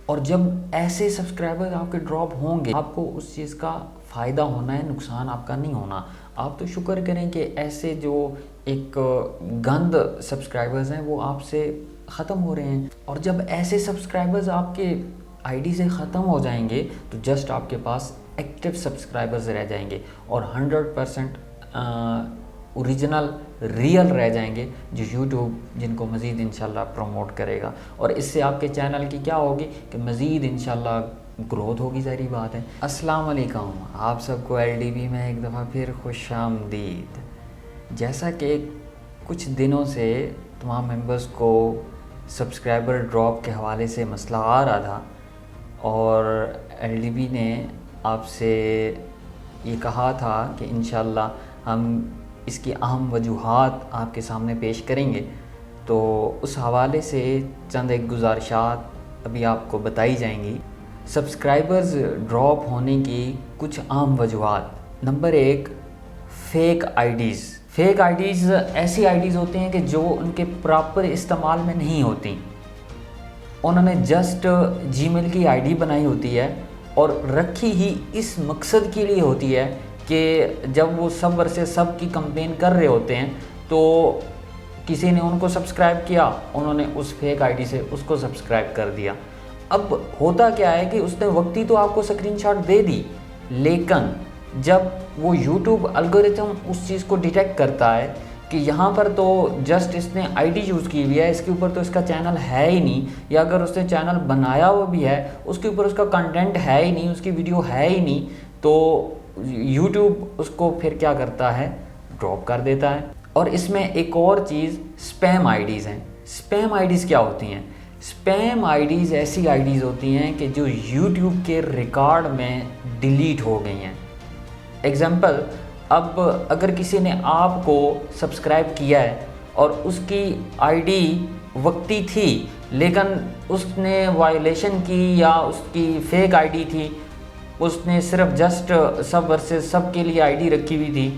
اور جب ایسے سبسکرائبر آپ کے ڈراپ ہوں گے آپ کو اس چیز کا فائدہ ہونا ہے، نقصان آپ کا نہیں ہونا۔ آپ تو شکر کریں کہ ایسے جو ایک گند سبسکرائبرز ہیں وہ آپ سے ختم ہو رہے ہیں، اور جب ایسے سبسکرائبرز آپ کے آئی ڈی سے ختم ہو جائیں گے تو جسٹ آپ کے پاس ایکٹیو سبسکرائبرز رہ جائیں گے اور 100% اوریجنل ریئل رہ جائیں گے، جو یوٹیوب جن کو مزید انشاءاللہ پروموٹ کرے گا، اور اس سے آپ کے چینل کی کیا ہوگی کہ مزید انشاءاللہ گروتھ ہوگی، ظاہری بات ہے۔ السلام علیکم، آپ سب کو ایل ڈی بی میں ایک دفعہ پھر خوش آمدید۔ جیسا کہ کچھ دنوں سے تمام ممبرز کو سبسکرائبر ڈراپ کے حوالے سے مسئلہ آ رہا تھا، اور ایل ڈی بی نے آپ سے یہ کہا تھا کہ انشاءاللہ ہم اس کی اہم وجوہات آپ کے سامنے پیش کریں گے، تو اس حوالے سے چند ایک گزارشات ابھی آپ کو بتائی جائیں گی۔ سبسکرائبرز ڈراپ ہونے کی کچھ عام وجوہات۔ نمبر 1، فیک آئی ڈیز۔ فیک آئی ڈیز ایسی آئی ڈیز ہوتے ہیں کہ جو ان کے پراپر استعمال میں نہیں ہوتی، انہوں نے جسٹ جی میل کی آئی ڈی بنائی ہوتی ہے اور رکھی ہی اس مقصد کے لیے ہوتی ہے کہ جب وہ سب ورسز سب کی کمپین کر رہے ہوتے ہیں تو کسی نے ان کو سبسکرائب کیا، انہوں نے اس فیک آئی ڈی سے اس کو سبسکرائب کر دیا۔ اب ہوتا کیا ہے کہ اس نے وقتی تو آپ کو اسکرین شاٹ دے دی، لیکن جب وہ یوٹیوب الگورتھم اس چیز کو ڈیٹیکٹ کرتا ہے کہ یہاں پر تو جسٹ اس نے آئی ڈی یوز کی ہوئی ہے، اس کے اوپر تو اس کا چینل ہے ہی نہیں، یا اگر اس نے چینل بنایا ہوا بھی ہے اس کے اوپر اس کا کنٹینٹ ہے ہی نہیں، اس کی ویڈیو ہے ہی نہیں، تو یوٹیوب اس کو پھر کیا کرتا ہے، ڈراپ کر دیتا ہے۔ اور اس میں ایک اور چیز اسپیم آئی ڈیز ہیں۔ اسپیم آئی ڈیز کیا ہوتی ہیں؟ اسپیم آئی ڈیز ایسی آئی ڈیز ہوتی ہیں کہ جو یوٹیوب کے ریکارڈ میں ڈیلیٹ ہو گئی ہیں۔ ایگزامپل، اب اگر کسی نے آپ کو سبسکرائب کیا ہے اور اس کی آئی ڈی وقتی تھی لیکن اس نے وائلیشن کی یا اس کی فیک آئی ڈی تھی، اس نے صرف جسٹ سب ورسز سب کے لیے آئی ڈی رکھی ہوئی تھی،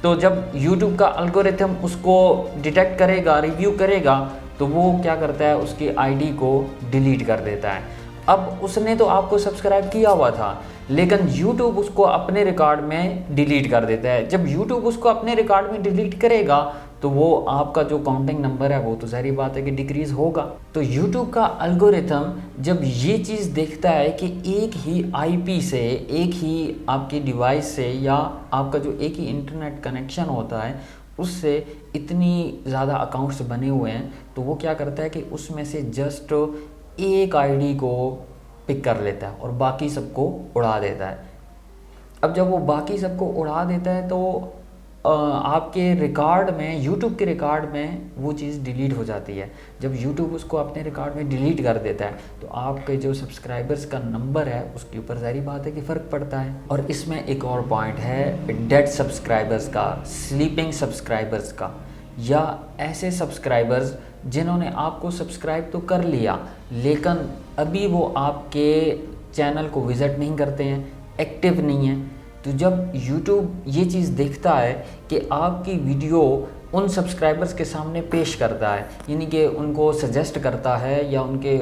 تو جب یوٹیوب کا الگورتھم اس کو ڈیٹیکٹ کرے گا، ریویو کرے گا، تو وہ کیا کرتا ہے، اس کی آئی ڈی کو ڈیلیٹ کر دیتا ہے۔ اب اس نے تو آپ کو سبسکرائب کیا ہوا تھا لیکن یوٹیوب اس کو اپنے ریکارڈ میں ڈیلیٹ کر دیتا ہے۔ جب یوٹیوب اس کو اپنے ریکارڈ میں ڈیلیٹ کرے گا تو وہ آپ کا جو کاؤنٹنگ نمبر ہے وہ تو ظاہری بات ہے کہ ڈیکریز ہوگا۔ تو یوٹیوب کا الگورتھم جب یہ چیز دیکھتا ہے کہ ایک ہی آئی پی سے، ایک ہی آپ کی ڈیوائس سے، یا آپ کا جو ایک ہی انٹرنیٹ کنیکشن ہوتا ہے اس سے اتنی زیادہ اکاؤنٹس بنے ہوئے ہیں، تو وہ کیا کرتا ہے کہ اس میں سے جسٹ ایک آئی ڈی کو پک کر لیتا ہے اور باقی سب کو اڑا دیتا ہے۔ اب جب وہ باقی سب کو اڑا دیتا ہے تو آپ کے ریکارڈ میں، یوٹیوب کے ریکارڈ میں وہ چیز ڈیلیٹ ہو جاتی ہے۔ جب یوٹیوب اس کو اپنے ریکارڈ میں ڈیلیٹ کر دیتا ہے تو آپ کے جو سبسکرائبرز کا نمبر ہے اس کے اوپر ظاہری بات ہے کہ فرق پڑتا ہے۔ اور اس میں ایک اور پوائنٹ ہے ڈیڈ سبسکرائبرز کا، سلیپنگ سبسکرائبرز کا، یا ایسے سبسکرائبرز جنہوں نے آپ کو سبسکرائب تو کر لیا لیکن ابھی وہ آپ کے چینل کو وزٹ نہیں کرتے ہیں، ایکٹیو نہیں ہیں۔ تو جب یوٹیوب یہ چیز دیکھتا ہے کہ آپ کی ویڈیو ان سبسکرائبرز کے سامنے پیش کرتا ہے، یعنی کہ ان کو سجیسٹ کرتا ہے یا ان کے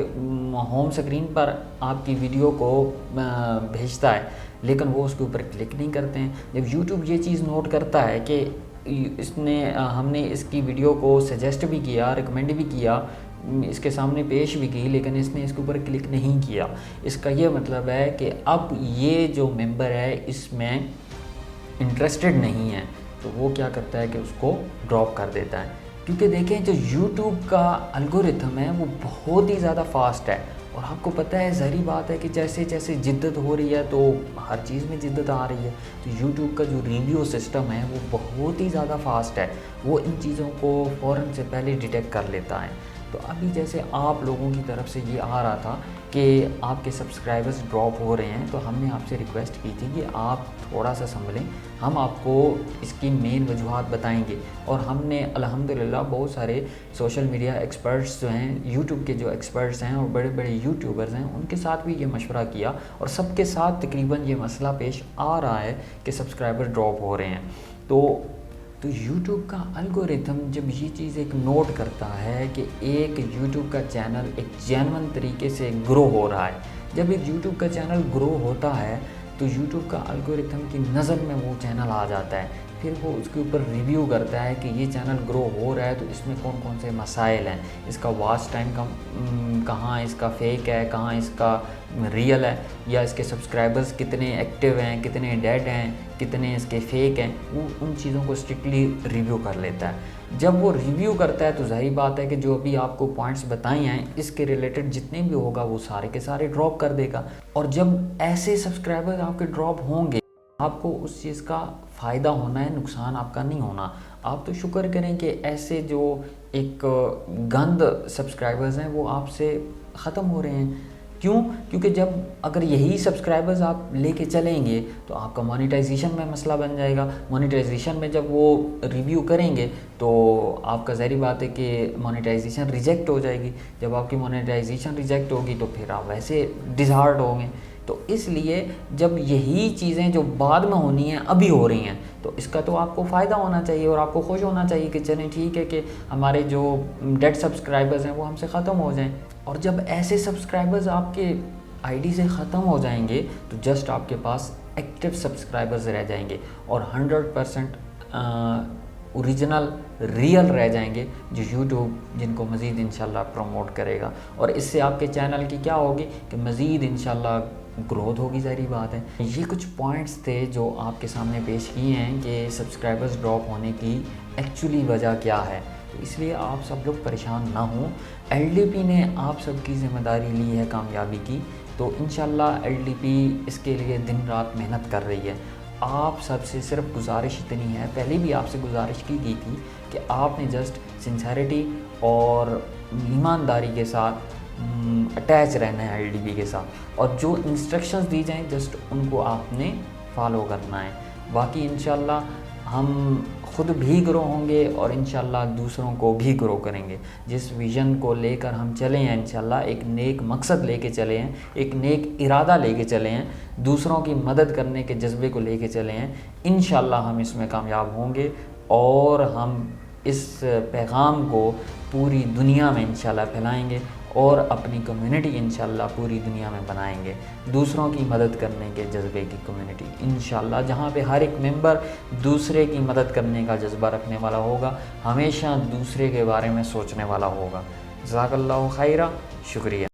ہوم سکرین پر آپ کی ویڈیو کو بھیجتا ہے، لیکن وہ اس کے اوپر کلک نہیں کرتے ہیں۔ جب یوٹیوب یہ چیز نوٹ کرتا ہے کہ ہم نے اس کی ویڈیو کو سجیسٹ بھی کیا، ریکمینڈ بھی کیا، اس کے سامنے پیش بھی کی، لیکن اس نے اس کے اوپر کلک نہیں کیا، اس کا یہ مطلب ہے کہ اب یہ جو ممبر ہے اس میں انٹرسٹڈ نہیں ہے، تو وہ کیا کرتا ہے کہ اس کو ڈراپ کر دیتا ہے۔ کیونکہ دیکھیں جو یوٹیوب کا الگورتھم ہے وہ بہت ہی زیادہ فاسٹ ہے، اور آپ کو پتہ ہے ظاہری بات ہے کہ جیسے جیسے جدت ہو رہی ہے تو ہر چیز میں جدت آ رہی ہے، تو یوٹیوب کا جو ریویو سسٹم ہے وہ بہت ہی زیادہ فاسٹ ہے، وہ ان چیزوں کو فوراً سے پہلے ڈیٹیکٹ کر لیتا ہے۔ تو ابھی جیسے آپ لوگوں کی طرف سے یہ آ رہا تھا کہ آپ کے سبسکرائبرز ڈراپ ہو رہے ہیں، تو ہم نے آپ سے ریکویسٹ کی تھی کہ آپ تھوڑا سا سنبھلیں، ہم آپ کو اس کی مین وجوہات بتائیں گے، اور ہم نے الحمدللہ بہت سارے سوشل میڈیا ایکسپرٹس جو ہیں، یوٹیوب کے جو ایکسپرٹس ہیں اور بڑے بڑے یوٹیوبرز ہیں، ان کے ساتھ بھی یہ مشورہ کیا، اور سب کے ساتھ تقریباً یہ مسئلہ پیش آ رہا ہے کہ سبسکرائبر ڈراپ ہو رہے ہیں۔ تو تو یوٹیوب کا الگورتھم جب یہ چیز ایک نوٹ کرتا ہے کہ ایک یوٹیوب کا چینل ایک جینون طریقے سے گرو ہو رہا ہے، جب ایک یوٹیوب کا چینل گرو ہوتا ہے تو یوٹیوب کا الگورتھم کی نظر میں وہ چینل آ جاتا ہے، پھر وہ اس کے اوپر ریویو کرتا ہے کہ یہ چینل گرو ہو رہا ہے تو اس میں کون کون سے مسائل ہیں، اس کا واچ ٹائم کہاں اس کا فیک ہے، کہاں اس کا ریئل ہے، یا اس کے سبسکرائبرز کتنے ایکٹیو ہیں، کتنے ڈیڈ ہیں، کتنے اس کے فیک ہیں، وہ ان چیزوں کو اسٹرکٹلی ریویو کر لیتا ہے۔ جب وہ ریویو کرتا ہے تو ظاہر بات ہے کہ جو ابھی آپ کو پوائنٹس بتائی ہیں اس کے ریلیٹڈ جتنے بھی ہوگا وہ سارے کے سارے ڈراپ کر دے گا، اور جب ایسے سبسکرائبرز آپ کے ڈراپ ہوں گے آپ کو اس چیز کا فائدہ ہونا ہے، نقصان آپ کا نہیں ہونا۔ آپ تو شکر کریں کہ ایسے جو ایک گند سبسکرائبرز ہیں وہ آپ سے ختم ہو رہے ہیں۔ کیوں؟ کیونکہ جب اگر یہی سبسکرائبرز آپ لے کے چلیں گے تو آپ کا مونیٹائزیشن میں مسئلہ بن جائے گا، مونیٹائزیشن میں جب وہ ریویو کریں گے تو آپ کا ظاہری بات ہے کہ مونیٹائزیشن ریجیکٹ ہو جائے گی، جب آپ کی مونیٹائزیشن ریجیکٹ ہوگی تو پھر آپ ویسے ڈسہارٹ ہوں گے۔ تو اس لیے جب یہی چیزیں جو بعد میں ہونی ہیں ابھی ہو رہی ہیں تو اس کا تو آپ کو فائدہ ہونا چاہیے اور آپ کو خوش ہونا چاہیے کہ چلیں ٹھیک ہے کہ ہمارے جو ڈیڈ سبسکرائبرز ہیں وہ ہم سے ختم ہو جائیں۔ اور جب ایسے سبسکرائبرز آپ کے آئی ڈی سے ختم ہو جائیں گے تو جسٹ آپ کے پاس ایکٹیو سبسکرائبرز رہ جائیں گے اور 100% اوریجنل ریئل رہ جائیں گے جو یوٹیوب جن کو مزید انشاءاللہ پروموٹ کرے گا، اور اس سے آپ کے چینل کی کیا ہوگی کہ مزید انشاءاللہ گروتھ ہوگی، ظاہری بات ہے۔ یہ کچھ پوائنٹس تھے جو آپ کے سامنے پیش کیے ہیں کہ سبسکرائبرز ڈراپ ہونے کی ایکچولی وجہ کیا ہے، اس لیے آپ سب لوگ پریشان نہ ہوں۔ ایل ڈی پی نے آپ سب کی ذمہ داری لی ہے کامیابی کی، تو انشاءاللہ ایل ڈی پی اس کے لیے دن رات محنت کر رہی ہے۔ آپ سب سے صرف گزارش اتنی ہے، پہلے بھی آپ سے گزارش کی گئی تھی کہ آپ نے جسٹ سنسیریٹی اور ایمانداری کے ساتھ اٹیچ رہنا ہے ایل ڈی پی کے ساتھ، اور جو انسٹرکشنز دی جائیں جسٹ ان کو آپ نے فالو کرنا ہے۔ باقی انشاءاللہ ہم خود بھی گرو ہوں گے اور انشاءاللہ دوسروں کو بھی گرو کریں گے۔ جس ویژن کو لے کر ہم چلے ہیں انشاءاللہ، ایک نیک مقصد لے کے چلے ہیں، ایک نیک ارادہ لے کے چلے ہیں، دوسروں کی مدد کرنے کے جذبے کو لے کے چلے ہیں، انشاءاللہ ہم اس میں کامیاب ہوں گے اور ہم اس پیغام کو پوری دنیا میں انشاءاللہ پھیلائیں گے اور اپنی کمیونٹی انشاءاللہ پوری دنیا میں بنائیں گے، دوسروں کی مدد کرنے کے جذبے کی کمیونٹی انشاءاللہ، جہاں پہ ہر ایک ممبر دوسرے کی مدد کرنے کا جذبہ رکھنے والا ہوگا، ہمیشہ دوسرے کے بارے میں سوچنے والا ہوگا۔ جزاک اللہ خیرہ، شکریہ۔